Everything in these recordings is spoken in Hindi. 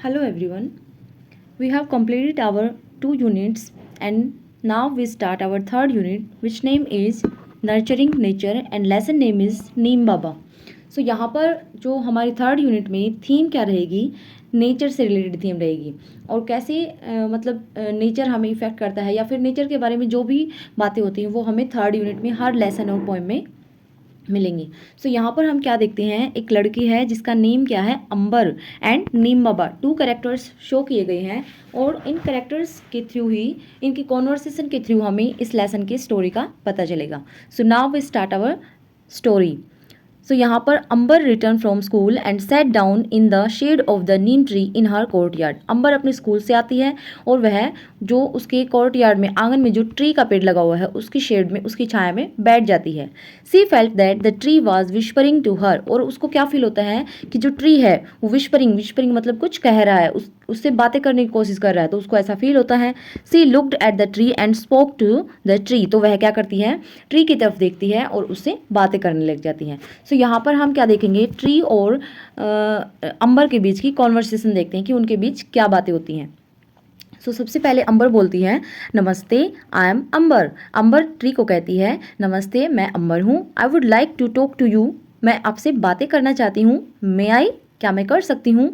Hello everyone. We have completed our 2 units and now we start our third unit which name is Nurturing Nature and lesson name is नीम बाबा. सो यहाँ पर जो हमारी थर्ड यूनिट में थीम क्या रहेगी, नेचर से रिलेटेड थीम रहेगी और कैसे मतलब नेचर हमें इफ़ेक्ट करता है या फिर नेचर के बारे में जो भी बातें होती हैं वो हमें थर्ड यूनिट में हर लेसन और पोएम में मिलेंगी. सो यहाँ पर हम क्या देखते हैं, एक लड़की है जिसका नेम क्या है Amber and Neem Baba. 2 characters show किए गए हैं और इन कैरेक्टर्स के थ्रू ही इनकी कॉन्वर्सेशन के थ्रू हमें इस लेसन की स्टोरी का पता चलेगा. So now we start our story. So यहाँ पर Amber return from school and set down in the shade of the neem tree in her courtyard. Amber अपने स्कूल से आती है और वह जो उसके कोर्ट यार्ड में आंगन में जो ट्री का पेड़ लगा हुआ है उसकी शेड में उसकी छाया में बैठ जाती है. She felt that the tree was whispering to her. और उसको क्या फील होता है कि जो ट्री है वो विस्परिंग मतलब कुछ कह रहा है, उससे बातें करने की कोशिश कर रहा है, तो उसको ऐसा फील होता है. She looked at the tree and spoke to the tree. तो वह क्या करती है, ट्री की तरफ देखती है और उससे बातें करने लग जाती हैं. सो यहाँ पर हम क्या देखेंगे, ट्री और अंबर के बीच की कॉन्वर्सेशन देखते हैं कि उनके बीच क्या बातें होती हैं. सो सबसे पहले अंबर बोलती है नमस्ते, I am Ambar. Ambar tree को कहती है नमस्ते, मैं अंबर हूँ. I would like to talk to you. मैं आपसे बातें करना चाहती हूँ. मे आई, क्या मैं कर सकती हूँ.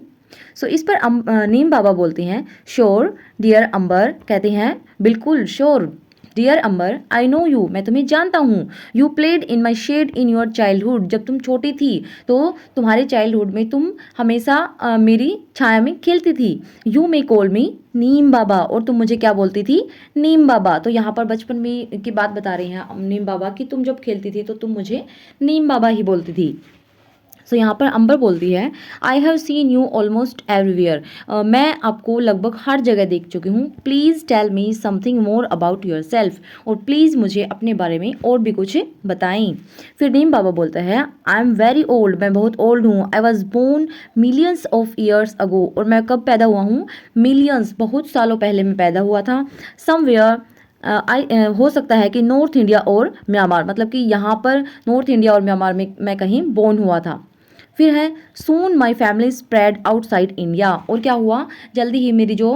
सो इस पर नीम बाबा बोलते हैं श्योर डियर अंबर. कहते हैं बिल्कुल sure dear Ambar, I know you, मैं तुम्हें जानता हूँ. You played in my shade in your childhood. जब तुम छोटी थी तो तुम्हारे चाइल्डहुड में तुम हमेशा मेरी छाया में खेलती थी. यू मे कॉल मी नीम बाबा. और तुम मुझे क्या बोलती थी, नीम बाबा. तो यहाँ पर बचपन में की बात बता रही हैं नीम बाबा कि तुम जब खेलती थी तो तुम मुझे नीम बाबा ही बोलती थी. सो यहाँ पर अंबर बोलती है I have seen you almost everywhere. मैं आपको लगभग हर जगह देख चुकी हूँ. Please tell me something more about yourself. और प्लीज़ मुझे अपने बारे में और भी कुछ बताएं. फिर नीम बाबा बोलता है आई एम वेरी ओल्ड. मैं बहुत ओल्ड हूँ. I was born millions of years ago. और मैं कब पैदा हुआ हूँ, मिलियंस, बहुत सालों पहले मैं पैदा हुआ था. समवेयर हो सकता है कि नॉर्थ इंडिया और म्यांमार, मतलब कि यहाँ पर नॉर्थ इंडिया और म्यांमार में मैं कहीं बोर्न हुआ था. फिर है soon my family spread outside India. और क्या हुआ, जल्दी ही मेरी जो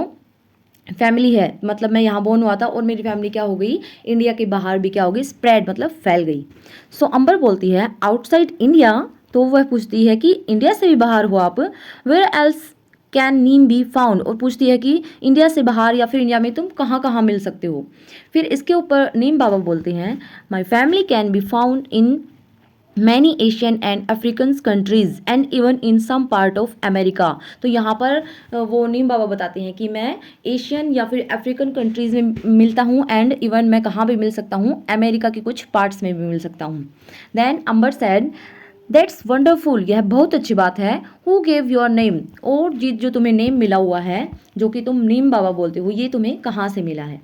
फैमिली है, मतलब मैं यहाँ बोर्न हुआ था और मेरी फैमिली क्या हो गई, इंडिया के बाहर भी क्या हो गई, स्प्रेड मतलब फैल गई. सो अंबर बोलती है आउटसाइड इंडिया. तो वह पूछती है कि इंडिया से भी बाहर हो आप. Where else can neem be found. और पूछती है कि इंडिया से बाहर या फिर इंडिया में तुम कहाँ कहाँ मिल सकते हो. फिर इसके ऊपर नीम बाबा बोलते हैं my family can be found in many Asian and African countries and even in some part of America. तो यहाँ पर वो नीम बाबा बताते हैं कि मैं एशियन या फिर अफ्रीकन कंट्रीज़ में मिलता हूँ एंड इवन मैं कहाँ भी मिल सकता हूँ, अमेरिका के कुछ पार्ट्स में भी मिल सकता हूँ. Then Ambar said that's wonderful. यह बहुत अच्छी बात है. Who gave your name. और जो तुम्हें नेम मिला हुआ है, जो कि तुम नीम बाबा बोलते हो, ये तुम्हें कहाँ से मिला है.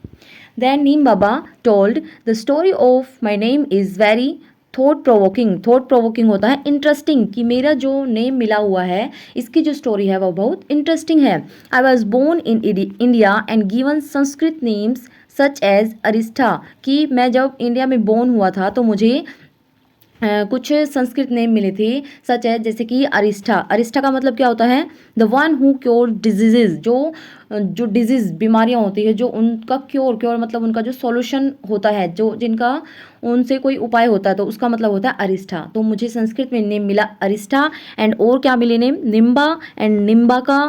Then Neem Baba told the story of my name is very thought provoking होता है इंटरेस्टिंग, कि मेरा जो नेम मिला हुआ है इसकी जो स्टोरी है वो बहुत इंटरेस्टिंग है. I was born in India and given Sanskrit names such as Arishta. कि मैं जब इंडिया में बोर्न हुआ था तो मुझे कुछ संस्कृत नेम मिले थे, सच है जैसे कि अरिष्ठा. अरिष्ठा का मतलब क्या होता है, the one who cure diseases. जो डिजीज़ बीमारियां होती है, जो उनका क्योर मतलब उनका जो सॉल्यूशन होता है, जो जिनका उनसे कोई उपाय होता है, तो उसका मतलब होता है अरिष्ठा. तो मुझे संस्कृत में नेम मिला अरिष्ठा. एंड और क्या मिले नेम, निम्बा एंड निम्बा का.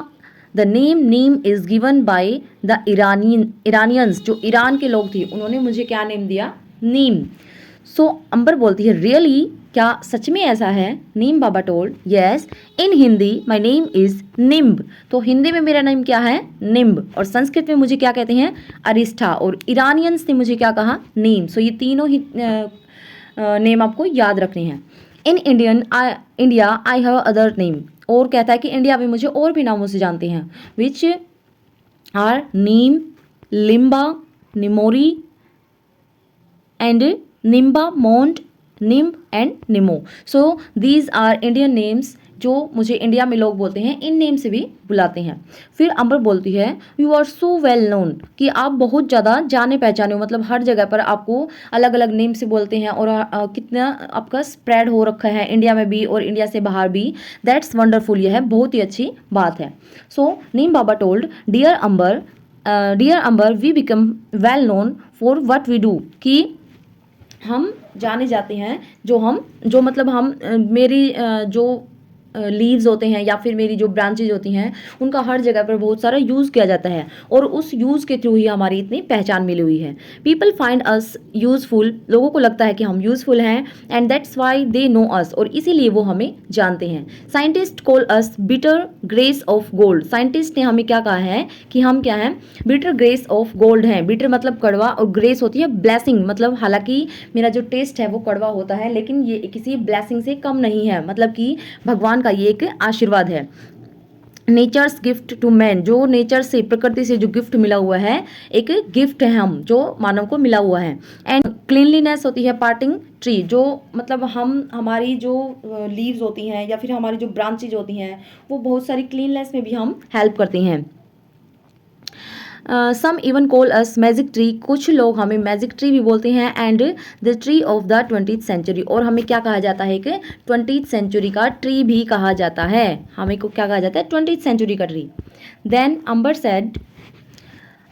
The name Neem is given by the Iranians. जो ईरान के लोग थे उन्होंने मुझे क्या नेम दिया, नीम. सो अंबर बोलती है रियली, क्या सच में ऐसा है. Neem Baba told yes in Hindi my name is Nimb. तो हिंदी में मेरा नेम क्या है, निम्ब. और संस्कृत में मुझे क्या कहते हैं, अरिष्ठा. और ईरानियंस ने मुझे क्या कहा, नीम. सो ये तीनों ही नेम आपको याद रखने हैं. In India I have other name. और कहता है कि इंडिया में मुझे और भी नामों से जानते हैं, which are neem, limba, nimori and Nimba, Mont, Nimb and Nemo. So these are Indian names जो मुझे इंडिया में लोग बोलते हैं इन नेम से भी बुलाते हैं। फिर अंबर बोलती है you are so well known, कि आप बहुत ज़्यादा जाने पहचाने हो, मतलब हर जगह पर आपको अलग अलग नेम से बोलते हैं और कितना आपका स्प्रेड हो रखा है इंडिया में भी और इंडिया से बाहर भी। दैट्स वंडरफुल, यह बहुत ही अच्छी बात है। So Neem Baba told dear Amber we become well known for what we do, कि हम जाने जाते हैं जो मतलब हम मेरी जो लीव्स होते हैं या फिर मेरी जो ब्रांचेज होती हैं उनका हर जगह पर बहुत सारा यूज़ किया जाता है और उस यूज़ के थ्रू ही हमारी इतनी पहचान मिली हुई है। पीपल फाइंड अस यूज़फुल, लोगों को लगता है कि हम यूज़फुल हैं, and that's why they know us, और इसीलिए वो हमें जानते हैं। Scientist call us bitter grace of gold, scientist ने हमें क्या कहा है कि हम क्या हैं, बिटर ग्रेस ऑफ गोल्ड हैं। बिटर मतलब कड़वा और ग्रेस होती है ब्लेसिंग, मतलब हालांकि मेरा जो टेस्ट है वो कड़वा होता है लेकिन ये किसी ब्लेसिंग से कम नहीं है, मतलब कि भगवान का ये एक आशीर्वाद है। नेचर्स गिफ्ट टू मैन, जो नेचर से प्रकृति से जो गिफ्ट मिला हुआ है, एक गिफ्ट है हम जो मानव को मिला हुआ है। एंड क्लीनलीनेस होती है पार्टिंग ट्री, जो मतलब हमारी जो लीव्स होती हैं या फिर हमारी जो ब्रांचेज होती हैं वो बहुत सारी क्लीननेस में भी हम हेल्प करती हैं। Some even call us magic tree, कुछ लोग हमें मैजिक ट्री भी बोलते हैं, and the tree of the 20th century, और हमें क्या कहा जाता है कि 20th सेंचुरी का ट्री भी कहा जाता है। हमें को क्या कहा जाता है, 20th सेंचुरी का tree. Then Ambar said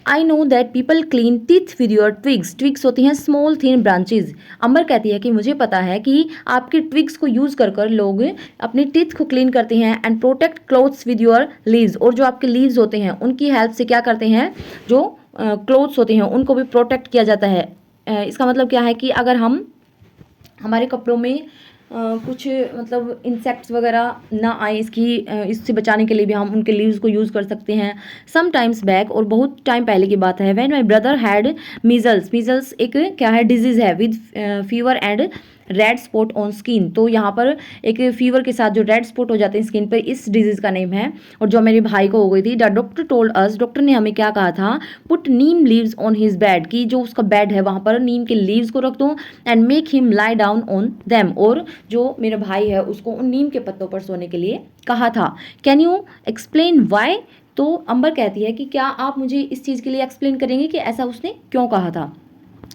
I know that people clean teeth with your twigs, twigs होती हैं स्मॉल थिन ब्रांचेज। अंबर कहती है कि मुझे पता है कि आपके ट्विग्स को यूज़ कर कर लोग अपने टीथ को क्लीन करते हैं, and protect clothes with your leaves, और जो आपके लीव्स होते हैं उनकी हेल्प से क्या करते हैं, जो क्लोथ्स होते हैं उनको भी प्रोटेक्ट किया जाता है। इसका मतलब क्या है कि अगर हमारे कपड़ों में कुछ मतलब इंसेक्ट्स वगैरह ना आए, इससे बचाने के लिए भी हम उनके लीव्स को यूज़ कर सकते हैं। सम टाइम्स बैक, और बहुत टाइम पहले की बात है, when my brother had measles, measles एक क्या है, डिजीज़ है, with fever and red spot on skin, तो यहाँ पर एक फीवर के साथ जो रेड स्पॉट हो जाते हैं स्किन पर, इस डिजीज़ का नेम है, और जो मेरे भाई को हो गई थी। The doctor told us, doctor ने हमें क्या कहा था, put Neem leaves on his bed, कि जो उसका बेड है वहाँ पर नीम के लीव्स को रख दो, and make him lie down on them, और जो मेरा भाई है उसको उन नीम के पत्तों पर सोने के लिए कहा था। कैन यू एक्सप्लेन वाई, तो अंबर कहती है कि क्या आप मुझे इस चीज़ के लिए एक्सप्लेन करेंगे कि ऐसा उसने क्यों कहा था।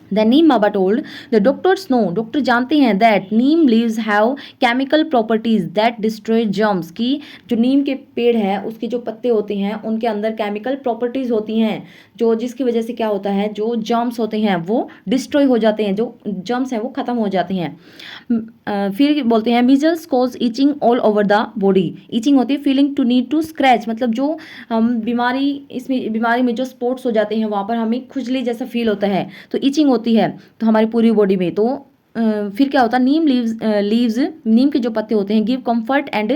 The neem Baba told, the doctors know, doctor जानते हैं, that neem leaves have chemical properties that destroy germs, कि जो नीम के पेड़ है उसके जो पत्ते होते हैं उनके अंदर केमिकल प्रॉपर्टीज़ होती हैं, जो जिसकी वजह से क्या होता है, जो जर्म्स होते हैं वो डिस्ट्रॉय हो जाते हैं, जो जर्म्स हैं वो ख़त्म हो जाते हैं। फिर बोलते हैं measles cause itching all over the body, itching होती है feeling to need to scratch, मतलब जो हम बीमारी में जो स्पॉट्स हो जाते हैं वहाँ पर हमें खुजली जैसा फील होता है, तो ईचिंग होती है तो हमारी पूरी बॉडी में। तो फिर क्या होता है, लीव्स नीम के जो पत्ते होते हैं give comfort and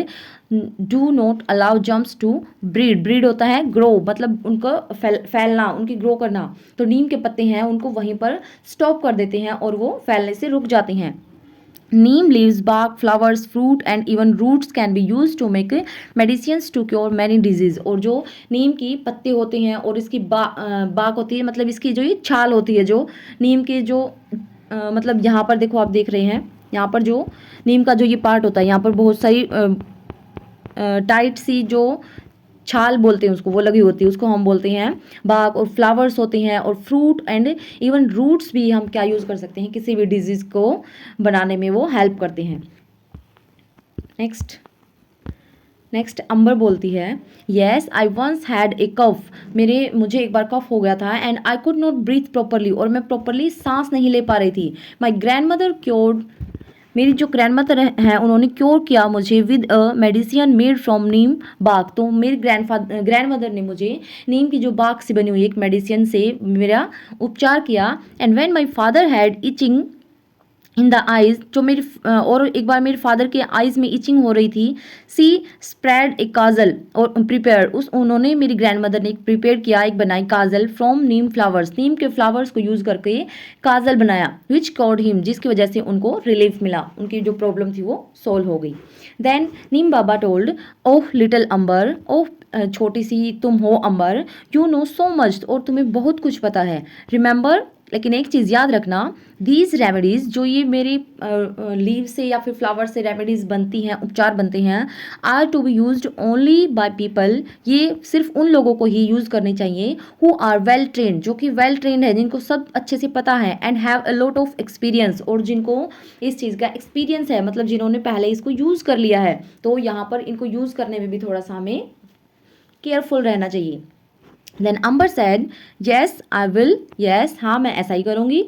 do not allow germs to breed होता है ग्रो, मतलब उनको फैलना, उनकी ग्रो करना, तो नीम के पत्ते हैं उनको वहीं पर स्टॉप कर देते हैं और वो फैलने से रुक जाते हैं। Neem leaves, bark, flowers, fruit and even roots can be used to make medicines to cure many disease, और जो नीम की पत्ते होते हैं और इसकी बाक होती है, मतलब इसकी जो ये छाल होती है, जो नीम के जो मतलब यहाँ पर देखो, आप देख रहे हैं यहाँ पर जो नीम का जो ये पार्ट होता है, यहाँ पर बहुत सारी टाइट सी जो छाल बोलते हैं उसको, वो लगी होती है, उसको हम बोलते हैं बाग, और फ्लावर्स होते हैं और फ्रूट एंड इवन रूट्स भी हम क्या यूज़ कर सकते हैं, किसी भी डिजीज़ को बनाने में वो हेल्प करते हैं। नेक्स्ट अंबर बोलती है yes I once had a cough, मुझे एक बार कफ हो गया था, and I could not breathe properly, और मैं प्रॉपरली सांस नहीं ले पा रही थी। माई ग्रैंड मदर क्योर्ड, मेरी जो ग्रैंडमदर हैं उन्होंने क्योर किया मुझे with a medicine made from neem bark, तो मेरी ग्रैंडमदर ने मुझे नीम की जो बाग से बनी हुई एक मेडिसिन से मेरा उपचार किया। And when my father had itching in the eyes, जो और एक बार मेरे फादर के आइज़ में इचिंग हो रही थी, सी स्प्रेड ए काजल, और प्रिपेयर उन्होंने मेरी ग्रैंडमदर ने प्रिपेयर किया, एक बनाई काजल फ्रॉम नीम फ्लावर्स, नीम के फ्लावर्स को यूज़ करके काजल बनाया, विच कॉर्ड हिम, जिसकी वजह से उनको रिलीफ मिला, उनकी जो प्रॉब्लम थी वो सॉल्व हो गई। देन नीम बाबा टोल्ड ओह लिटिल अंबर, ओह छोटी सी तुम हो अंबर, यू नो सो मच, और तुम्हें बहुत कुछ पता है। रिमेंबर लेकिन एक चीज़ याद रखना, दीज रेमेडीज़, जो ये मेरी लीव से या फिर फ्लावर से रेमेडीज़ बनती हैं, उपचार बनते हैं, are to be used only by people, ये सिर्फ उन लोगों को ही यूज़ करनी चाहिए हु आर वेल ट्रेंड, जो कि वेल ट्रेंड है, जिनको सब अच्छे से पता है, and have a lot of experience, और जिनको इस चीज़ का एक्सपीरियंस है, मतलब जिन्होंने पहले इसको यूज़ कर लिया है। तो यहाँ पर इनको यूज़ करने में भी थोड़ा सा हमें केयरफुल रहना चाहिए। Then Ambar said yes I will, yes हाँ मैं ऐसा ही करूँगी।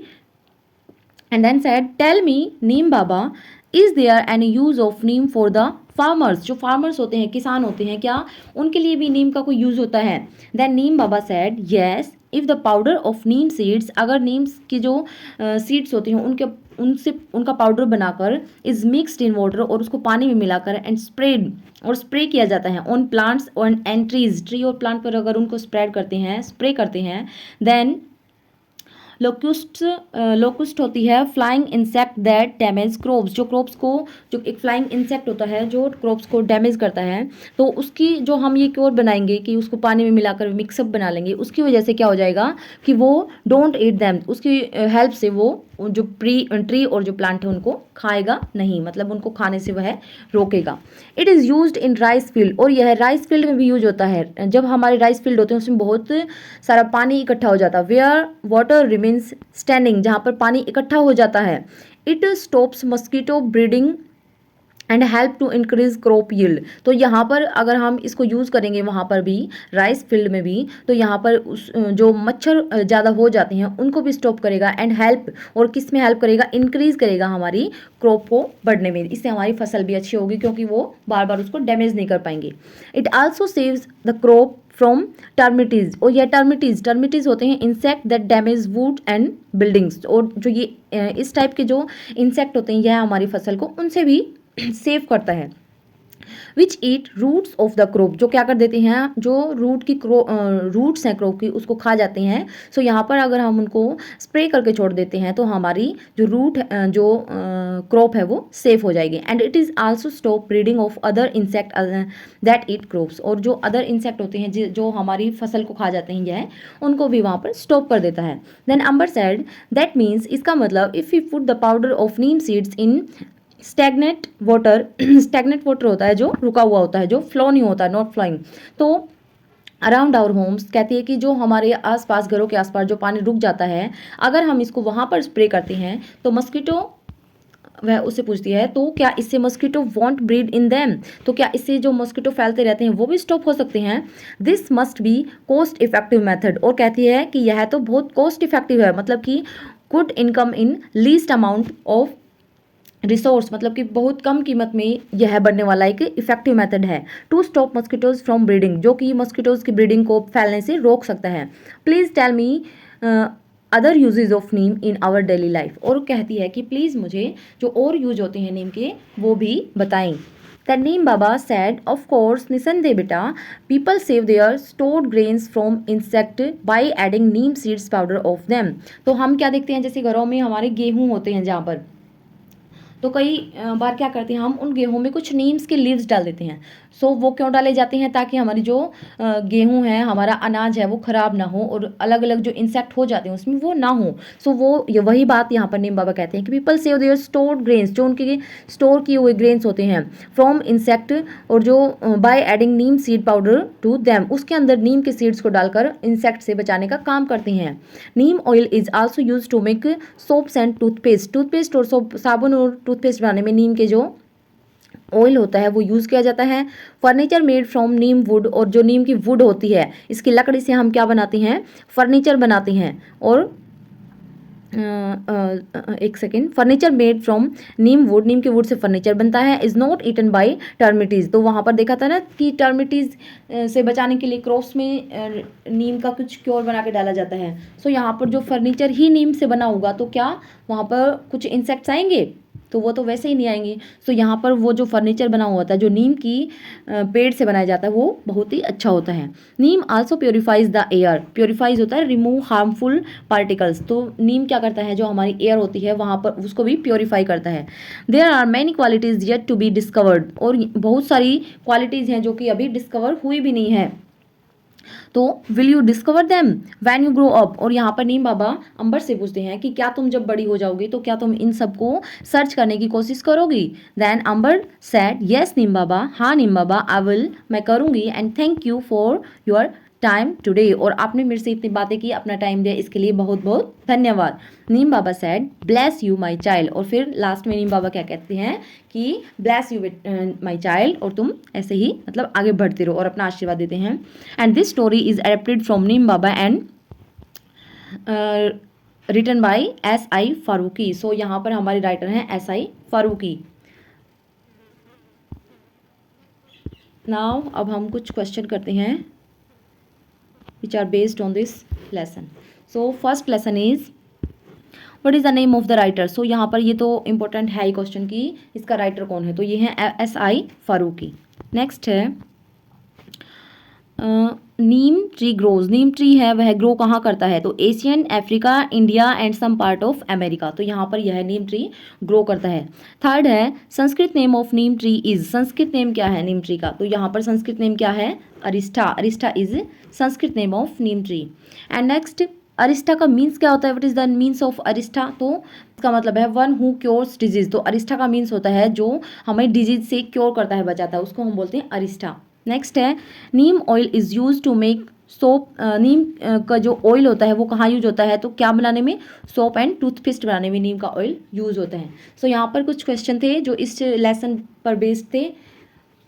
And then said tell me Neem Baba, is there any use of neem for the farmers, जो फार्मर्स होते हैं, किसान होते हैं, क्या उनके लिए भी नीम का कोई यूज होता है? Then Neem Baba said yes if the powder of neem seeds, अगर नीम की जो सीड्स होती हैं उनके उनसे उनका पाउडर बनाकर इज मिक्सड इन वाटर, और उसको पानी में मिलाकर एंड स्प्रेड, और स्प्रे किया जाता है on plants and trees, tree और प्लांट पर अगर उनको स्प्रेड करते हैं, स्प्रे करते हैं, देन लोकुस्ट होती है flying insect that damage crops, जो क्रॉप्स को, जो एक फ्लाइंग इंसेक्ट होता है जो क्रॉप्स को डैमेज करता है, तो उसकी जो हम ये क्योर बनाएंगे कि उसको पानी में मिलाकर मिक्सअप बना लेंगे, उसकी वजह से क्या हो जाएगा कि वो डोंट ईट दैम, उसकी हेल्प से वो जो ट्री और जो प्लांट है उनको खाएगा नहीं, मतलब उनको खाने से वह रोकेगा। It is used in rice field, और यह राइस फील्ड में भी यूज होता है। जब हमारे राइस फील्ड होते हैं उसमें बहुत सारा पानी इकट्ठा हो जाता है, वेयर वाटर रिमेन्स स्टैंडिंग, जहाँ पर पानी इकट्ठा हो जाता है। It stops mosquito breeding and help to increase crop yield, तो यहाँ पर अगर हम इसको यूज़ करेंगे वहाँ पर भी, राइस फील्ड में भी, तो यहाँ पर उस जो मच्छर ज़्यादा हो जाते हैं उनको भी स्टॉप करेगा, एंड हेल्प, और किस में हेल्प करेगा, इंक्रीज करेगा हमारी क्रॉप को बढ़ने में, इससे हमारी फसल भी अच्छी होगी क्योंकि वो बार बार उसको डैमेज नहीं कर पाएंगे। It also saves the crop from termites, और यह टर्मिटीज होते हैं insect that damage wood and buildings, और जो ये इस टाइप के जो इंसेक्ट होते हैं यह हमारी फसल को उनसे भी सेव करता है। विच ईट रूट्स ऑफ द क्रॉप, जो क्या कर देते हैं, जो रूट्स हैं क्रॉप की उसको खा जाते हैं। सो यहाँ पर अगर हम उनको स्प्रे करके छोड़ देते हैं तो हमारी जो जो क्रॉप है वो सेफ हो जाएगी। And it is also stop breeding of other insect that eat crops, और जो अदर इंसेक्ट होते हैं जो हमारी फसल को खा जाते हैं यह उनको भी वहाँ पर स्टॉप कर देता है। Then Ambar said that means, इसका मतलब if you put the powder of neem seeds in stagnate water, stagnate water होता है जो रुका हुआ होता है, जो फ्लो नहीं होता, नॉट फ्लोइंग, तो अराउंड आवर होम्स, कहती है कि जो हमारे आसपास, घरों के आसपास जो पानी रुक जाता है, अगर हम इसको वहाँ पर स्प्रे करते हैं तो मस्कीटो, वह उससे पूछती है तो क्या इससे mosquito want breed in them, तो क्या इससे जो मस्कीटो फैलते रहते हैं वो भी स्टॉप हो सकते हैं। This must be cost effective method, और कहती है कि यह तो बहुत कॉस्ट इफेक्टिव है, मतलब कि good income in least amount of resource, मतलब कि बहुत कम कीमत में यह बनने वाला एक इफेक्टिव मेथड है to stop mosquitoes from breeding, जो कि मस्कीटोज की ब्रीडिंग को फैलने से रोक सकता है। Please tell me other uses of neem in our daily life, और कहती है कि प्लीज़ मुझे जो और यूज होते हैं नीम के वो भी बताएं। The Neem Baba said of course, निसंदेह बेटा, people save their stored grains from insect bye adding Neem seeds powder of them. तो हम क्या देखते हैं, जैसे घरों में हमारे गेहूँ होते हैं जहाँ पर, तो कई बार क्या करते हैं हम उन गेहूं में कुछ नीम्स के लीव्स डाल देते हैं। सो वो क्यों डाले जाते हैं, ताकि हमारी जो गेहूं है, हमारा अनाज है, वो ख़राब ना हो और अलग अलग जो इंसेक्ट हो जाते हैं उसमें वो ना हो। सो वो वही बात यहाँ पर नीम बाबा कहते हैं कि people save their stored grains, जो उनके स्टोर किए हुए ग्रेन्स होते हैं, फ्रॉम इंसेक्ट, और जो by adding neem seed powder to them, उसके अंदर नीम के सीड्स को डालकर इंसेक्ट से बचाने का काम करते हैं। Neem oil is also use to make soaps and toothpaste और साबुन और टूथपेस्ट बनाने में नीम के जो ऑयल होता है वो यूज़ किया जाता है। Furniture made from neem would, और जो नीम की वुड होती है, इसकी लकड़ी से हम क्या बनाते हैं, फर्नीचर बनाते हैं। और एक second, furniture made from neem wood, नीम के वुड से फर्नीचर बनता है। Is not eaten by termites, तो वहाँ पर देखा था ना कि टर्मिटीज़ से बचाने के लिए क्रॉप्स में नीम का कुछ क्योर बना के डाला जाता है। सो यहाँ पर जो फर्नीचर ही नीम से बना होगा तो क्या वहाँ पर कुछ इंसेक्ट्स आएंगे, तो वो तो वैसे ही नहीं आएंगे। सो यहाँ पर वो जो फर्नीचर बना हुआ होता है, जो नीम की पेड़ से बनाया जाता है, वो बहुत ही अच्छा होता है। Neem also purifies the air, purifies होता है रिमूव हार्मफुल पार्टिकल्स, तो नीम क्या करता है, जो हमारी एयर होती है वहाँ पर उसको भी प्योरीफाई करता है। There are many qualities yet to be discovered, और बहुत सारी क्वालिटीज़ हैं जो कि अभी डिस्कवर हुई भी नहीं है। तो will you discover them when you grow up. और यहाँ पर नीम बाबा अंबर से पूछते हैं कि क्या तुम जब बड़ी हो जाओगी तो क्या तुम इन सबको सर्च करने की कोशिश करोगी। देन अंबर सेड यस नीम बाबा, हाँ नीम बाबा आई विल, मैं करूँगी, and thank you for your time today, और आपने मेरे से इतनी बातें की, अपना टाइम दिया, इसके लिए बहुत बहुत धन्यवाद। Neem Baba said bless you my child, और फिर लास्ट में नीम बाबा क्या कहते हैं कि ब्लेस यू माई चाइल्ड, और तुम ऐसे ही मतलब आगे बढ़ते रहो, और अपना आशीर्वाद देते हैं। And this story is adapted from Neem Baba and written by S.I. Farooqui. सो यहाँ पर हमारे राइटर हैं S.I. फारूकी। नाउ अब हम कुछ क्वेश्चन करते हैं which are based on this lesson. So first lesson is what is the name of the writer. So यहाँ पर ये तो important है ही क्वेश्चन कि इसका राइटर कौन है, तो ये है S.I. फारूकी। नेक्स्ट है neem tree grows, neem tree है वह ग्रो कहाँ करता है, तो Asian, Africa, India and some part of America, तो यहाँ पर यह नीम ट्री ग्रो करता है। थर्ड है Sanskrit name of Neem tree is, Sanskrit name क्या है नीम ट्री का, तो यहाँ पर संस्कृत नेम क्या है, Arishta, Arishta is Sanskrit name of Neem tree. And next Arishta का मीन्स क्या होता है, what is the means of Arishta, तो इसका मतलब है वन हु क्योर्स डिजीज, तो अरिष्ठा का मीन्स होता है जो हमें डिजीज से क्योर करता है, बचाता है, उसको हम बोलते हैं अरिष्ठा। नेक्स्ट है neem oil is use to make soap, नीम का जो ऑयल होता है वो कहाँ यूज होता है, तो क्या बनाने में, सोप एंड टूथपेस्ट बनाने में नीम का ऑयल यूज होता है। सो यहाँ पर कुछ क्वेश्चन थे जो इस लेसन पर बेस्ड थे,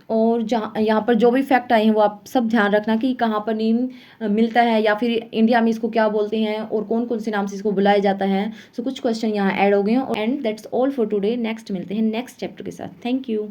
और जहाँ यहाँ पर जो भी फैक्ट आए हैं वो आप सब ध्यान रखना कि कहाँ पर नीम मिलता है, या फिर इंडिया में इसको क्या बोलते हैं, और कौन कौन से नाम से इसको बुलाया जाता है। सो कुछ क्वेश्चन यहाँ ऐड हो गए हैं, and that's all for today. Next मिलते हैं नेक्स्ट चैप्टर के साथ। Thank you.